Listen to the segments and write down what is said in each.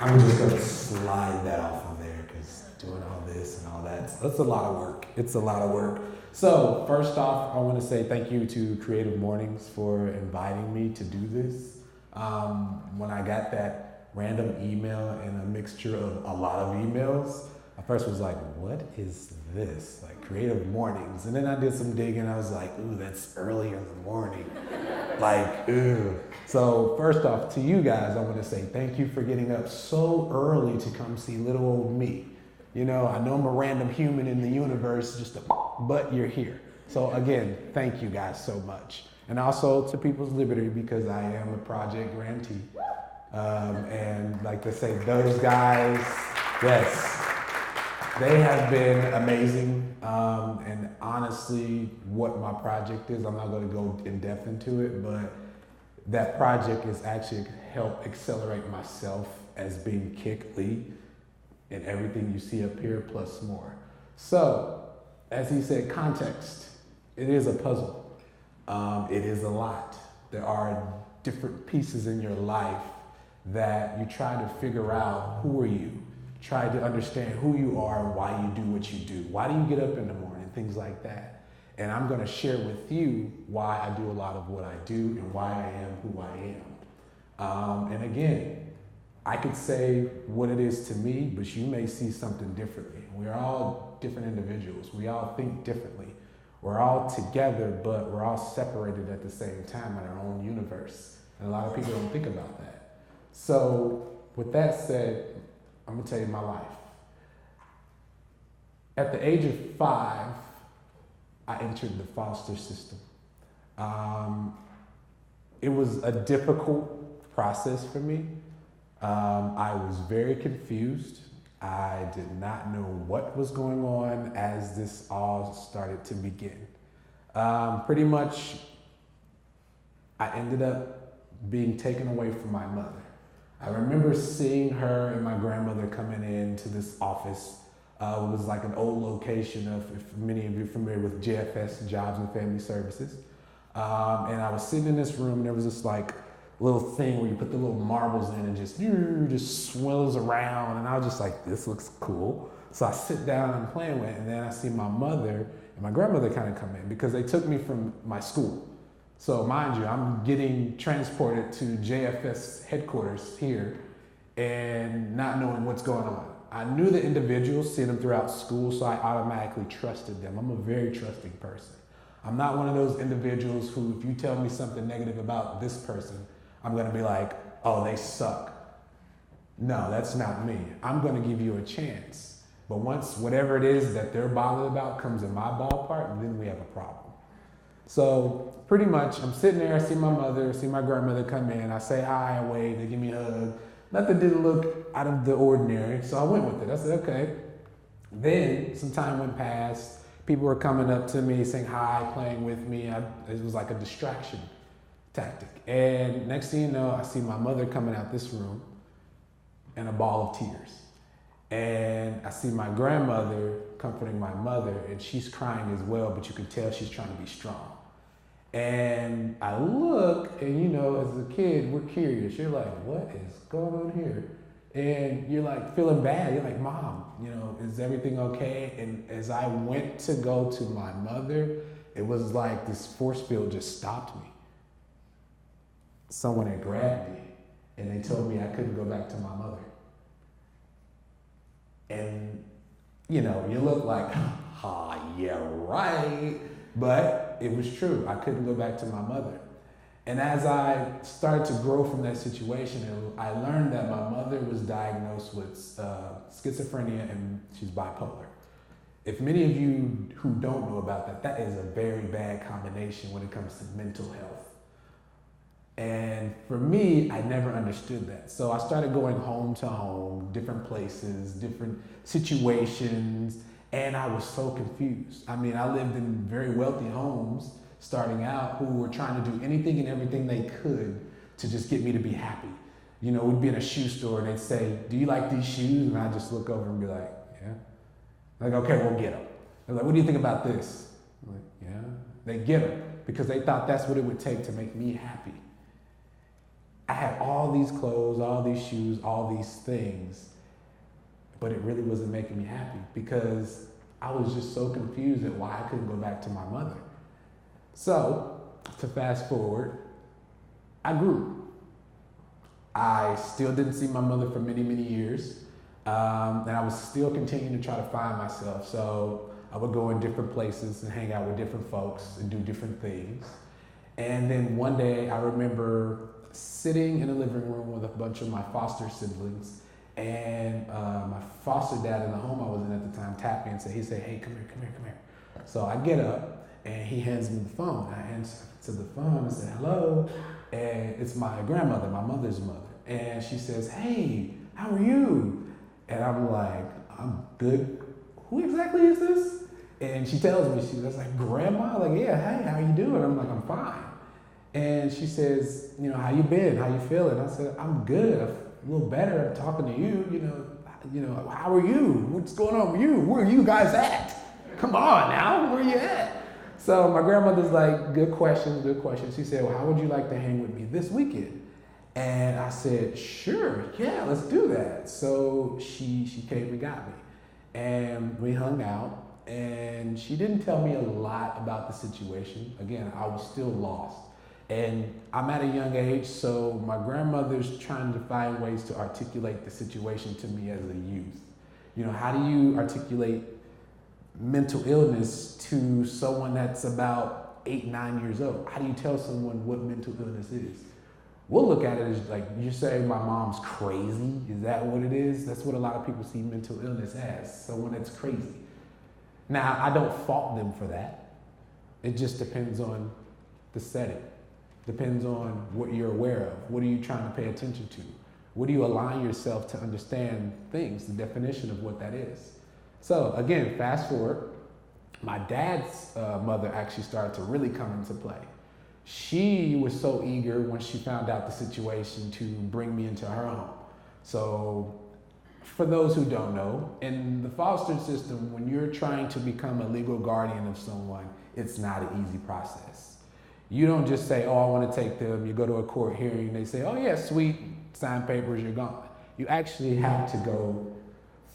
I'm just going to slide that off of there because doing all this and all that's a lot of work. It's a lot of work. So first off, I want to say thank you to Creative Mornings for inviting me to do this. When I got that random email and a mixture of a lot of emails, I first was like, what is this? Like Creative Mornings. And then I did some digging. I was like, ooh, that's early in the morning. Like, ooh. So first off, to you guys, I want to say thank you for getting up so early to come see little old me. You know, I know I'm a random human in the universe, but you're here. So again, thank you guys so much. And also to People's Liberty, because I am a project grantee. And like to say, those guys, yes, they have been amazing. And honestly, what my project is, I'm not going to go in depth into it, but that project is actually help accelerate myself as being Kick Lee and everything you see up here plus more. So, as he said, context. It is a puzzle. It is a lot. There are different pieces in your life that you try to figure out who are you, try to understand who you are and why you do what you do. Why do you get up in the morning? Things like that. And I'm going to share with you why I do a lot of what I do and why I am who I am. And again, I could say what it is to me, but you may see something differently. We're all different individuals. We all think differently. We're all together, but we're all separated at the same time in our own universe. And a lot of people don't think about that. So with that said, I'm going to tell you my life. At the age of 5, I entered the foster system. It was a difficult process for me. I was very confused. I did not know what was going on as this all started to begin. Pretty much, I ended up being taken away from my mother. I remember seeing her and my grandmother coming into this office. It was like an old location of, if many of you are familiar with JFS, Jobs and Family Services. And I was sitting in this room and there was this like little thing where you put the little marbles in and just swirls around. And I was just like, this looks cool. So I sit down and I'm playing with it. And then I see my mother and my grandmother kind of come in because they took me from my school. So mind you, I'm getting transported to JFS headquarters here and not knowing what's going on. I knew the individuals, seeing them throughout school, so I automatically trusted them. I'm a very trusting person. I'm not one of those individuals who, if you tell me something negative about this person, I'm gonna be like, oh, they suck. No, that's not me. I'm gonna give you a chance. But once whatever it is that they're bothered about comes in my ballpark, then we have a problem. So pretty much, I'm sitting there, I see my mother, I see my grandmother come in, I say hi, I wave, they give me a hug. Nothing didn't look out of the ordinary, so I went with it. I said, okay. Then some time went past. People were coming up to me, saying hi, playing with me. It was like a distraction tactic. And next thing you know, I see my mother coming out this room in a ball of tears. And I see my grandmother comforting my mother, and she's crying as well, but you can tell she's trying to be strong. And I look, and you know, as a kid, we're curious. You're like, what is going on here? And you're like feeling bad. You're like, Mom, you know, is everything okay? And as I went to go to my mother, it was like this force field just stopped me. Someone had grabbed me, and they told me I couldn't go back to my mother. And, you know, you look like, yeah, right. But it was true. I couldn't go back to my mother. And as I started to grow from that situation, I learned that my mother was diagnosed with schizophrenia and she's bipolar. If many of you who don't know about that, that is a very bad combination when it comes to mental health. And for me, I never understood that. So I started going home to home, different places, different situations, and I was so confused. I mean, I lived in very wealthy homes starting out who were trying to do anything and everything they could to just get me to be happy. You know, we'd be in a shoe store and they'd say, "Do you like these shoes?" And I'd just look over and be like, "Yeah." Like, "Okay, we'll get them." They're like, "What do you think about this?" I'm like, "Yeah." They get them because they thought that's what it would take to make me happy. I had all these clothes, all these shoes, all these things, but it really wasn't making me happy because I was just so confused at why I couldn't go back to my mother. So, to fast forward, I grew. I still didn't see my mother for many, many years. And I was still continuing to try to find myself. So I would go in different places and hang out with different folks and do different things. And then one day I remember sitting in the living room with a bunch of my foster siblings, and my foster dad in the home I was in at the time tapped me and said, "Hey, come here. So I get up and he hands me the phone. I answer to the phone and say, "Hello." And it's my grandmother, my mother's mother. And she says, "Hey, how are you?" And I'm like, "I'm good. Who exactly is this?" And she tells me, she's like, "Grandma?" Like, "Yeah, hey, how you doing?" I'm like, "I'm fine." And she says, "How you been? How you feeling?" I said, "I'm good. A little better. I'm talking to you. How are you? What's going on with you? Where are you guys at? Come on now, where are you at?" So my grandmother's like, good questions. She said, "Well, how would you like to hang with me this weekend?" And I said, "Sure, yeah, let's do that." So she came and got me. And we hung out. And she didn't tell me a lot about the situation. Again, I was still lost. And I'm at a young age, so my grandmother's trying to find ways to articulate the situation to me as a youth. How do you articulate mental illness to someone that's about 8, 9 years old? How do you tell someone what mental illness is? We'll look at it as like, you say my mom's crazy. Is that what it is? That's what a lot of people see mental illness as, someone that's crazy. Now, I don't fault them for that. It just depends on the setting. Depends on what you're aware of. What are you trying to pay attention to? What do you align yourself to understand things, the definition of what that is? So again, fast forward, my dad's mother actually started to really come into play. She was so eager when she found out the situation to bring me into her home. So for those who don't know, in the foster system, when you're trying to become a legal guardian of someone, it's not an easy process. You don't just say, "Oh, I want to take them." You go to a court hearing, they say, "Oh yeah, sweet, sign papers, you're gone." You actually have to go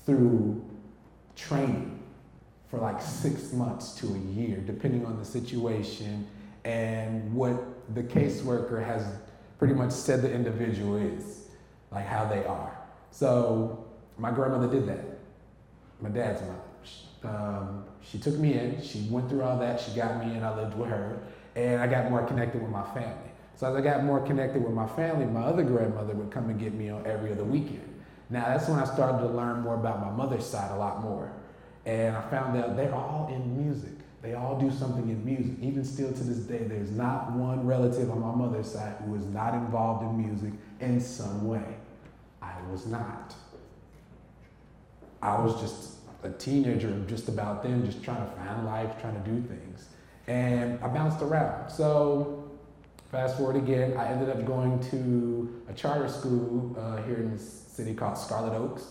through training for like 6 months to a year, depending on the situation and what the caseworker has pretty much said the individual is, like how they are. So my grandmother did that, my dad's mother. She took me in, she went through all that, she got me in, I lived with her, and I got more connected with my family. So as I got more connected with my family, my other grandmother would come and get me on every other weekend. Now that's when I started to learn more about my mother's side a lot more. And I found out they're all in music. They all do something in music. Even still to this day, there's not one relative on my mother's side who is not involved in music in some way. I was not. I was just a teenager just about then, just trying to find life, trying to do things. And I bounced around. So fast forward again, I ended up going to a charter school here in this city called Scarlet Oaks.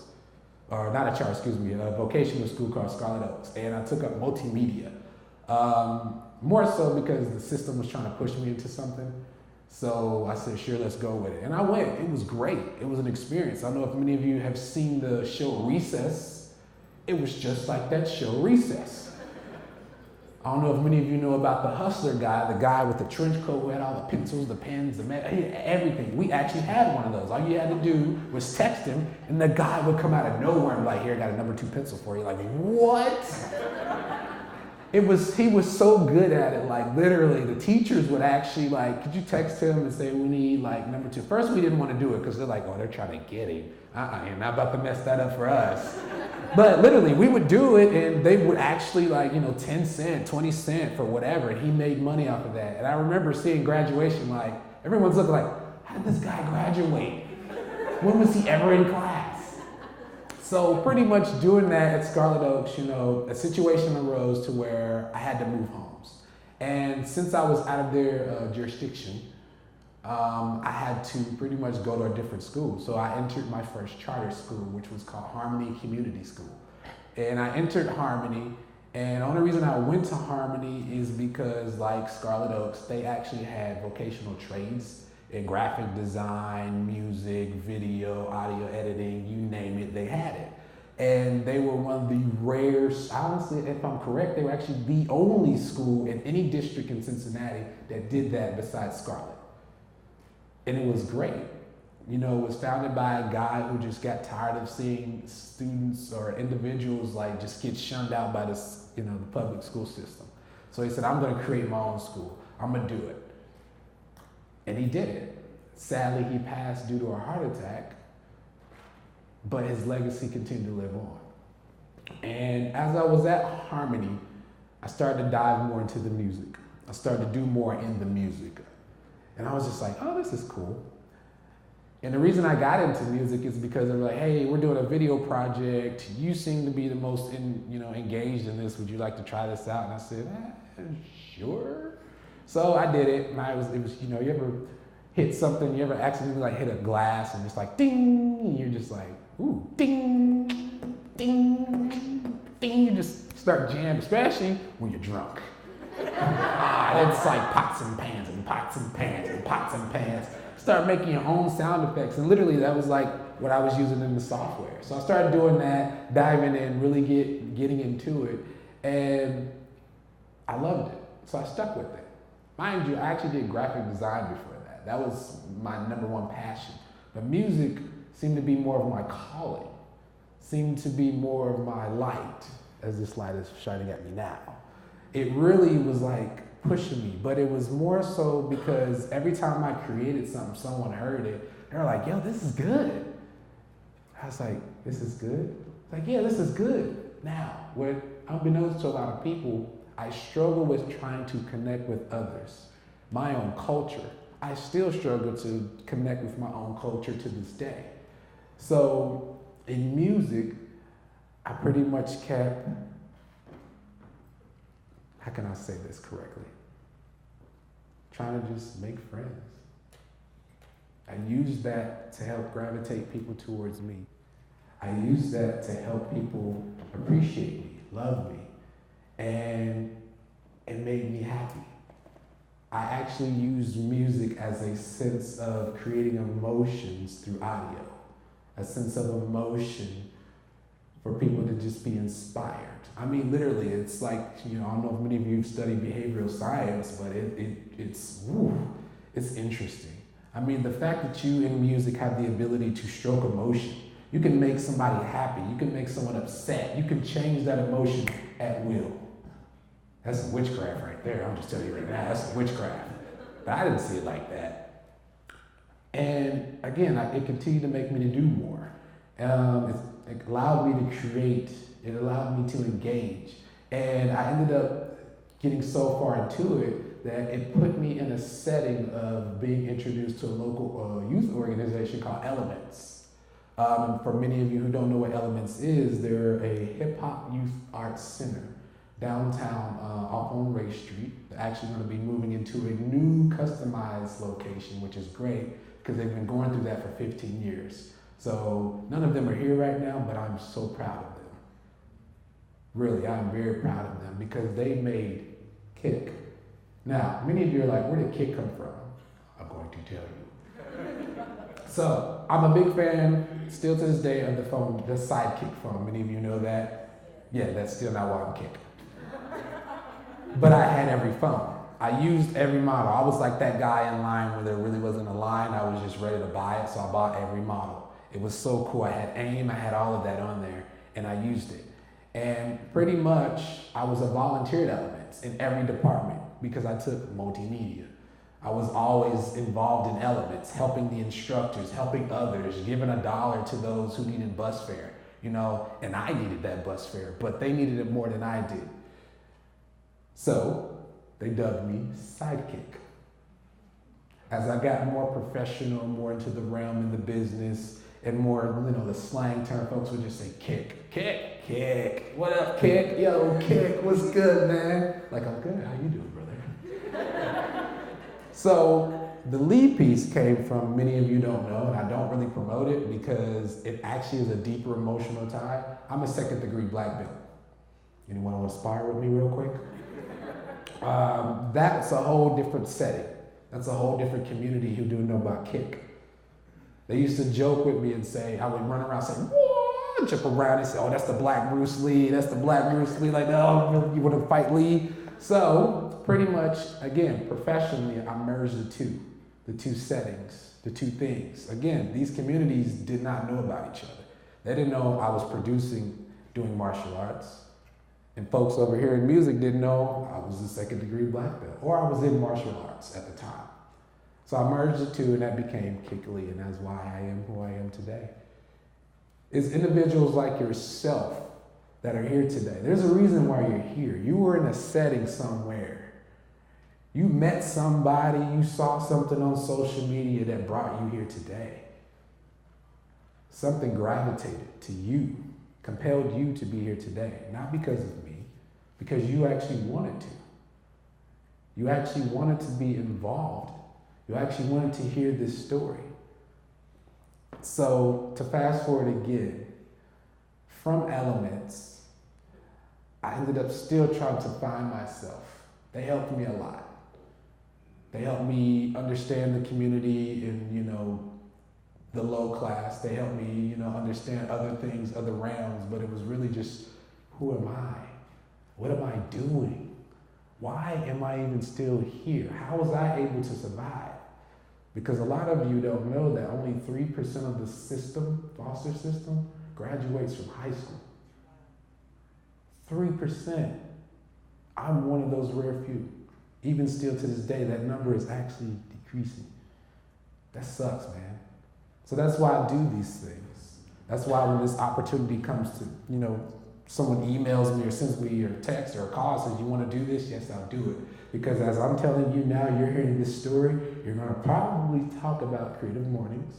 Or not a charter, a vocational school called Scarlet Oaks. And I took up multimedia. More so because the system was trying to push me into something. So I said, sure, let's go with it. And I went. It was great. It was an experience. I don't know if many of you have seen the show Recess. It was just like that show Recess. I don't know if many of you know about the hustler guy, the guy with the trench coat who had all the pencils, the pens, everything. We actually had one of those. All you had to do was text him, and the guy would come out of nowhere and be like, "Here, I got a number 2 pencil for you." Like, what? He was so good at it, like literally the teachers would actually like, could you text him and say, "We need like number 2. First, we didn't want to do it because they're like, "Oh, they're trying to get him. You're not about to mess that up for us." But literally, we would do it, and they would actually 10 cent, 20 cent for whatever, and he made money off of that. And I remember seeing graduation like, Everyone's looking like, how did this guy graduate? When was he ever in class? So pretty much doing that at Scarlet Oaks, a situation arose to where I had to move homes. And since I was out of their jurisdiction, I had to pretty much go to a different school. So I entered my first charter school, which was called Harmony Community School. And I entered Harmony, and the only reason I went to Harmony is because, like Scarlet Oaks, they actually had vocational trades in graphic design, music, video, audio editing, you name it, they had it. And they were one of the rare, honestly, if I'm correct, they were actually the only school in any district in Cincinnati that did that besides Scarlet. And it was great. It was founded by a guy who just got tired of seeing students or individuals like just get shunned out by the public school system. So he said, I'm gonna create my own school. I'm gonna do it. And he did it. Sadly, he passed due to a heart attack, but his legacy continued to live on. And as I was at Harmony, I started to dive more into the music. I started to do more in the music. And I was just like, oh, this is cool. And the reason I got into music is because they were like, hey, we're doing a video project. You seem to be the most engaged in this. Would you like to try this out? And I said, sure. So I did it. And it was you ever hit something, you ever accidentally like hit a glass and it's like ding, and you're just like, ooh, ding, ding, ding. You just start jamming, especially when you're drunk. It's like pots and pans and pots and pans and pots and pans. Start making your own sound effects, and literally that was like what I was using in the software. So I started doing that, diving in, really getting into it, and I loved it. So I stuck with it. Mind you, I actually did graphic design before that. That was my number one passion. But music seemed to be more of my calling, seemed to be more of my light, as this light is shining at me now. It really was like pushing me, but it was more so because every time I created something, someone heard it, they were like, yo, this is good. I was like, this is good? Like, yeah, this is good. Now, what unbeknownst to a lot of people, I struggle with trying to connect with others, my own culture. I still struggle to connect with my own culture to this day. So in music, I pretty much kept, how can I say this correctly? Trying to just make friends. I used that to help gravitate people towards me. I used that to help people appreciate me, love me, and it made me happy. I actually used music as a sense of creating emotions through audio, a sense of emotion for people to just be inspired. I mean, literally, it's like, I don't know if many of you have studied behavioral science, but it's interesting. I mean, the fact that you in music have the ability to stroke emotion, you can make somebody happy, you can make someone upset, you can change that emotion at will. That's some witchcraft right there. I'm just telling you right now, that's some witchcraft. But I didn't see it like that. And again, it continued to make me to do more. It allowed me to create, it allowed me to engage. And I ended up getting so far into it that it put me in a setting of being introduced to a local youth organization called Elements. For many of you who don't know what Elements is, they're a hip hop youth arts center downtown off on Ray Street. They're actually going to be moving into a new customized location, which is great because they've been going through that for 15 years. So none of them are here right now, but I'm so proud of them. Really, I'm very proud of them because they made Kick. Now, many of you are like, where did Kick come from? I'm going to tell you. So I'm a big fan, still to this day, of the phone, the Sidekick phone. Many of you know that. Yeah, that's still not why I'm Kick. But I had every phone. I used every model. I was like that guy in line where there really wasn't a line. I was just ready to buy it, so I bought every model. It was so cool. I had AIM, I had all of that on there, and I used it. And pretty much, I was a volunteer at Elements in every department because I took multimedia. I was always involved in Elements, helping the instructors, helping others, giving $1 to those who needed bus fare, and I needed that bus fare, but they needed it more than I did. So they dubbed me Sidekick. As I got more professional, more into the realm in the business, and more, the slang term, folks would just say kick. What up, kick? Yo, kick, what's good, man? Like, I'm good, how you doing, brother? So the Lee piece came from, many of you don't know, and I don't really promote it because it actually is a deeper emotional tie. I'm a 2nd degree black belt. Anyone want to spar with me real quick? That's a whole different setting. That's a whole different community who do know about kick. They used to joke with me and say, I would run around saying, whoa, jump around and say, oh, that's the black Bruce Lee, like, oh, you want to fight Lee? So, pretty much, again, professionally, I merged the two settings, the two things. Again, these communities did not know about each other. They didn't know I was doing martial arts. And folks over here in music didn't know I was a 2nd degree black belt, or I was in martial arts at the time. So I merged the two, and that became Kick Lee, and that's why I am who I am today. It's individuals like yourself that are here today. There's a reason why you're here. You were in a setting somewhere. You met somebody, you saw something on social media that brought you here today. Something gravitated to you, compelled you to be here today, not because of me, because you actually wanted to. You actually wanted to be involved. You actually wanted to hear this story. So to fast forward again, from Elements, I ended up still trying to find myself. They helped me a lot. They helped me understand the community in, the low class. They helped me, understand other things, other realms, but it was really just, who am I? What am I doing? Why am I even still here? How was I able to survive? Because a lot of you don't know that only 3% of the system, foster system, graduates from high school. 3%. I'm one of those rare few. Even still to this day, that number is actually decreasing. That sucks, man. So that's why I do these things. That's why when this opportunity comes to, someone emails me or sends me a text or a call and says, you want to do this? Yes, I'll do it. Because as I'm telling you now, you're hearing this story, you're going to probably talk about Creative Mornings.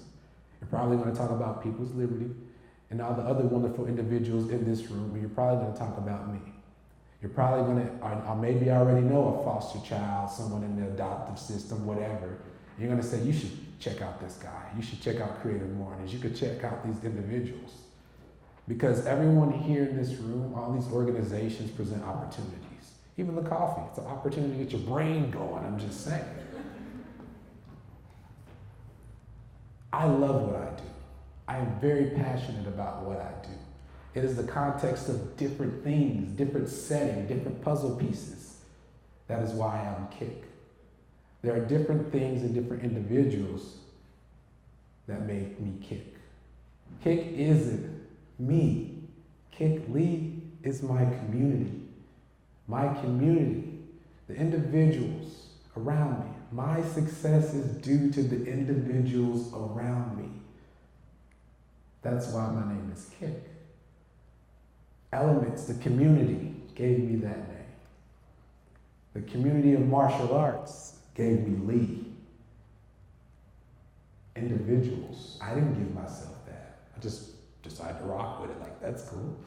You're probably going to talk about People's Liberty and all the other wonderful individuals in this room, and you're probably going to talk about me. You're probably going to, or maybe already know a foster child, someone in the adoptive system, whatever. You're going to say, you should check out this guy. You should check out Creative Mornings. You could check out these individuals. Because everyone here in this room, all these organizations present opportunities. Even the coffee, it's an opportunity to get your brain going, I'm just saying. I love what I do. I am very passionate about what I do. It is the context of different things, different setting, different puzzle pieces. That is why I'm Kick. There are different things and different individuals that make me Kick. Kick isn't me. Kick Lee is my community. My community, the individuals around me. My success is due to the individuals around me. That's why my name is Kick. Elements, the community, gave me that name. The community of martial arts gave me Lee. Individuals, I didn't give myself that. I just decided to rock with it, like, that's cool.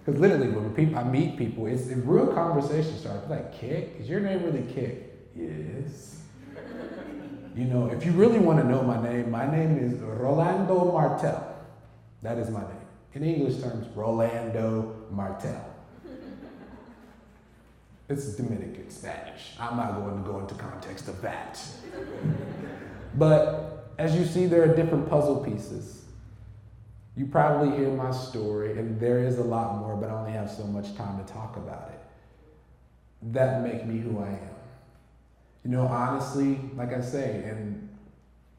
Because literally, when I meet people, it's a real conversation starts. Like, Kick? Is your name really Kick? Yes. If you really want to know my name is Rolando Martel. That is my name. In English terms, Rolando Martel. It's Dominican Spanish. I'm not going to go into context of that. But as you see, there are different puzzle pieces. You probably hear my story, and there is a lot more, but I only have so much time to talk about it. That make me who I am. Honestly, like I say, and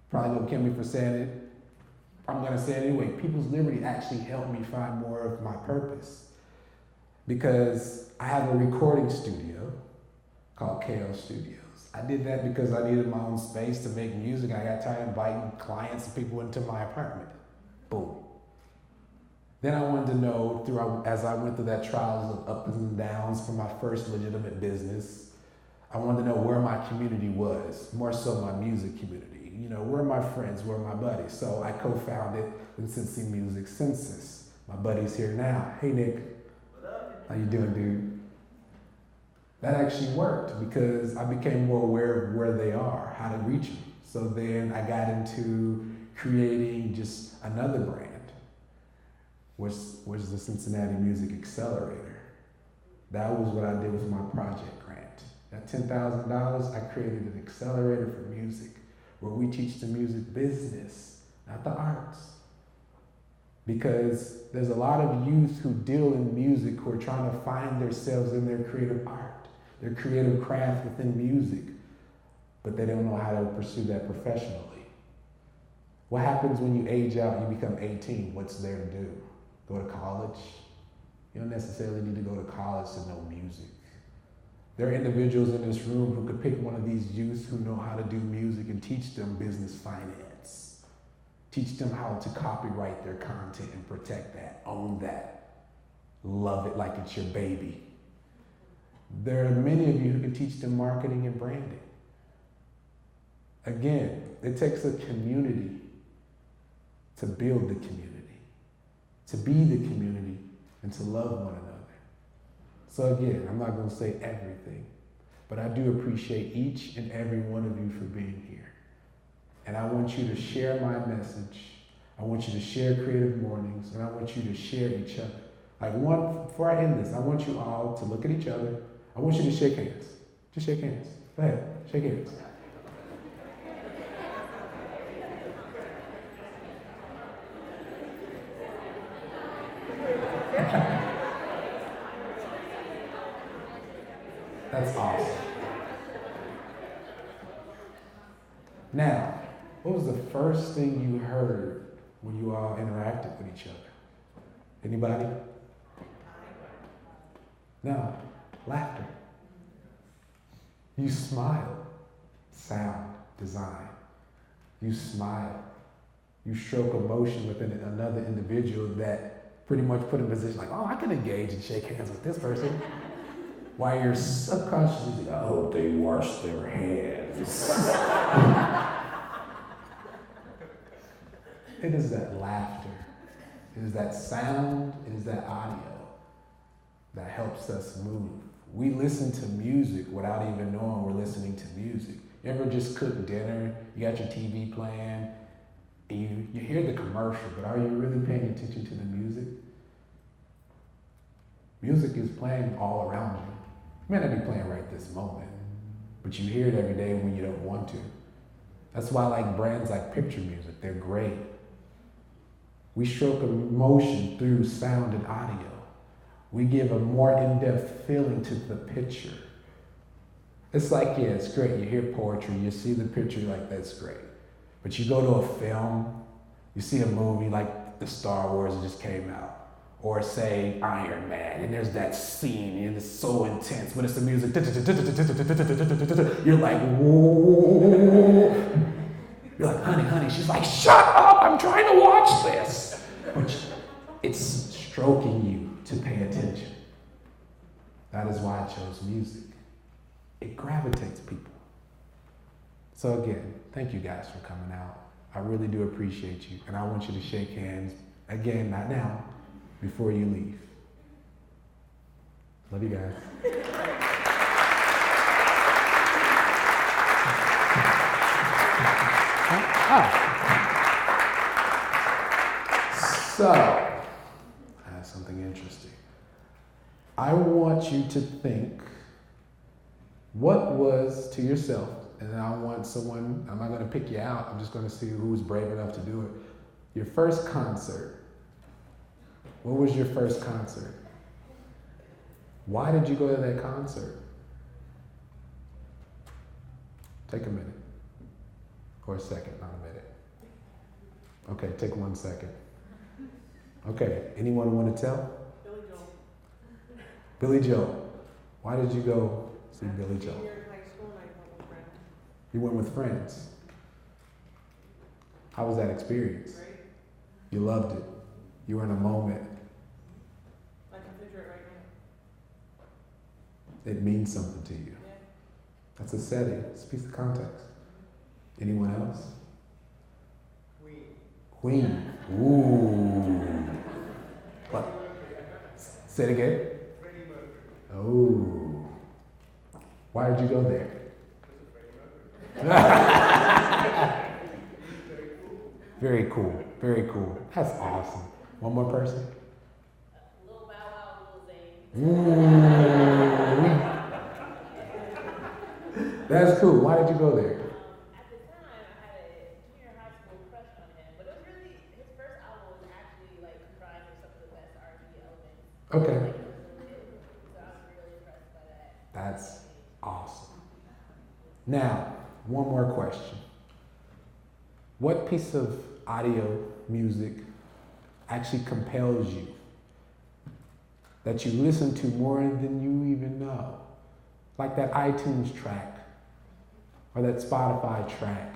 probably don't kill me for saying it, I'm going to say it anyway, People's Liberty actually helped me find more of my purpose. Because I have a recording studio called KO Studios. I did that because I needed my own space to make music. I got tired of inviting clients and people into my apartment. Boom. Then I wanted to know, as I went through that trials of ups and downs for my first legitimate business, I wanted to know where my community was, more so my music community. You know, where are my friends, where are my buddies? So I co-founded the Cincy Music Census. My buddy's here now. Hey, Nick. How you doing, dude? That actually worked because I became more aware of where they are, how to reach them. So then I got into creating just another brand, which was the Cincinnati Music Accelerator. That was what I did with my project grant. At $10,000, I created an accelerator for music where we teach the music business, not the arts. Because there's a lot of youth who deal in music who are trying to find themselves in their creative art, their creative craft within music, but they don't know how to pursue that professionally. What happens when you age out and you become 18? What's there to do? Go to college? You don't necessarily need to go to college to know music. There are individuals in this room who could pick one of these youths who know how to do music and teach them business finance. Teach them how to copyright their content and protect that, own that, love it like it's your baby. There are many of you who can teach them marketing and branding. Again, it takes a community to build the community, to be the community, and to love one another. So again, I'm not going to say everything, but I do appreciate each and every one of you for being here. And I want you to share my message. I want you to share Creative Mornings, and I want you to share each other. Before I end this, I want you all to look at each other. I want you to shake hands. Just shake hands. Go ahead, shake hands. That's awesome. Now, what was the first thing you heard when you all interacted with each other? Anybody? No, laughter. You smile. Sound, design. You smile. You stroke emotion within another individual that pretty much put in a position like, oh, I can engage and shake hands with this person. While you're subconsciously, I hope they wash their hands. It is that laughter, it is that sound, it is that audio that helps us move. We listen to music without even knowing we're listening to music. You ever just cook dinner, you got your TV playing, and you hear the commercial, but are you really paying attention to the music? Music is playing all around you. It may not be playing right this moment, but you hear it every day when you don't want to. That's why I like brands like Picture Music. They're great. We stroke emotion through sound and audio. We give a more in-depth feeling to the picture. It's like, yeah, it's great. You hear poetry, you see the picture, you're like, that's great. But you go to a film, you see a movie like the Star Wars that just came out, or say Iron Man, and there's that scene, and it's so intense, but it's the music, you're like, whoa. You're like, honey, she's like, shut up, I'm trying to watch this. But it's stroking you to pay attention. That is why I chose music. It gravitates people. So again, thank you guys for coming out. I really do appreciate you, and I want you to shake hands, again, not now, before you leave. Love you guys. So, I have something interesting. I want you to think what was to yourself, and then I want someone, I'm not going to pick you out, I'm just going to see who's brave enough to do it. Your first concert. What was your first concert? Why did you go to that concert? Take a minute. Or a second, not a minute. Okay, take 1 second. Okay, anyone want to tell? Billy Joel. Billy Joel. Why did you go see Billy Joel? Senior in high school, and I went with friends. You went with friends. How was that experience? Great. You loved it. You were in a moment. I can picture it right now. It means something to you. Yeah. That's a setting. It's a piece of context. Anyone else? Queen. Ooh. What? Say it again. Oh. Why did you go there? Very cool. Very cool. That's awesome. One more person. Lil Bow Wow, Lil Zane. Ooh. That's cool. Why did you go there? At the time, I had a junior high school crush on him, but it was really, his first album was actually like comprised of some of the best R&B elements. Okay. Like, it was really, so I was really impressed by that. That's awesome. Now, one more question. What piece of audio music actually compels you? That you listen to more than you even know? Like that iTunes track or that Spotify track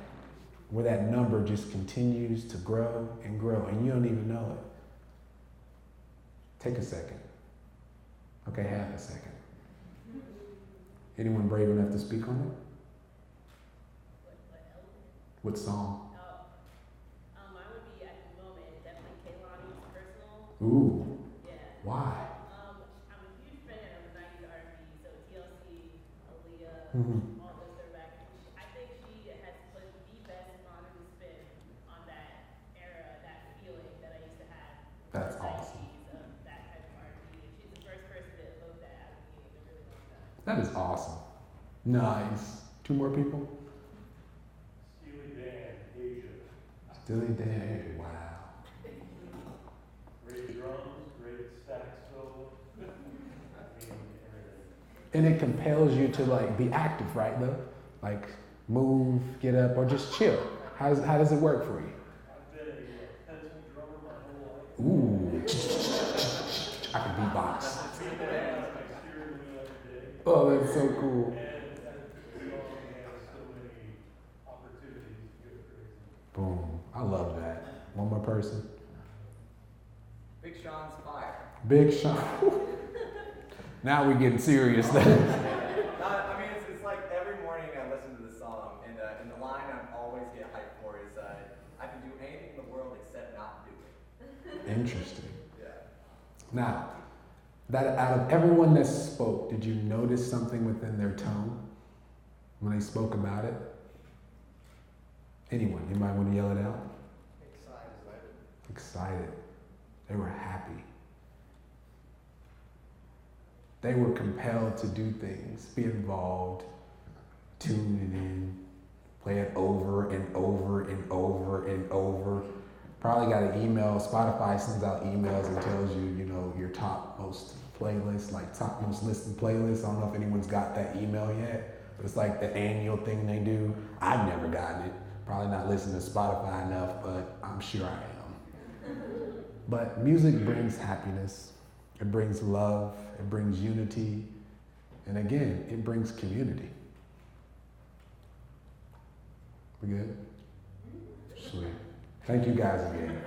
where that number just continues to grow and grow and you don't even know it. Take a second. Okay, half a second. Anyone brave enough to speak on it? What song? Mine would be at the moment, definitely Kehlani's Personal. Ooh. Yeah. Why? I'm a huge fan of 90s R&B, so TLC, Aaliyah, Mm-hmm. all those throwbacks. I think she has put the best modern spin on that era, that feeling that I used to have. That's in the awesome. 90s of that type of R&B. And she's the first person to evoke that out of me in a really long time. That is awesome. Nice. Two more people? Steely Dan, wow. Great drums, great saxophone. I mean, everything. And it compels you to like be active, right though? Like move, get up, or just chill. How does it work for you? I've been a pencil drummer my whole life. Ooh. I can beatbox. I beat my steering wheel every day. Oh, that's so cool. And that song has so many opportunities to go crazy. Boom. I love that. One more person. Big Sean's fire. Big Sean. Now we're getting serious. I mean, it's like every morning I listen to this song, and the line I always get hyped for is, I can do anything in the world except not do it. Interesting. Yeah. Now, that out of everyone that spoke, did you notice something within their tone when they spoke about it? Anyone? You might want to yell it out. Excited. They were happy. They were compelled to do things, be involved, tune it in, play it over and over and over and over. Probably got an email. Spotify sends out emails and tells you, you know, your top most playlists, like top most listened playlists. I don't know if anyone's got that email yet, but it's like the annual thing they do. I've never gotten it. Probably not listening to Spotify enough, but I'm sure I am. But music brings happiness. It brings love. It brings unity. And again, it brings community. We good? Sweet. Thank you guys again.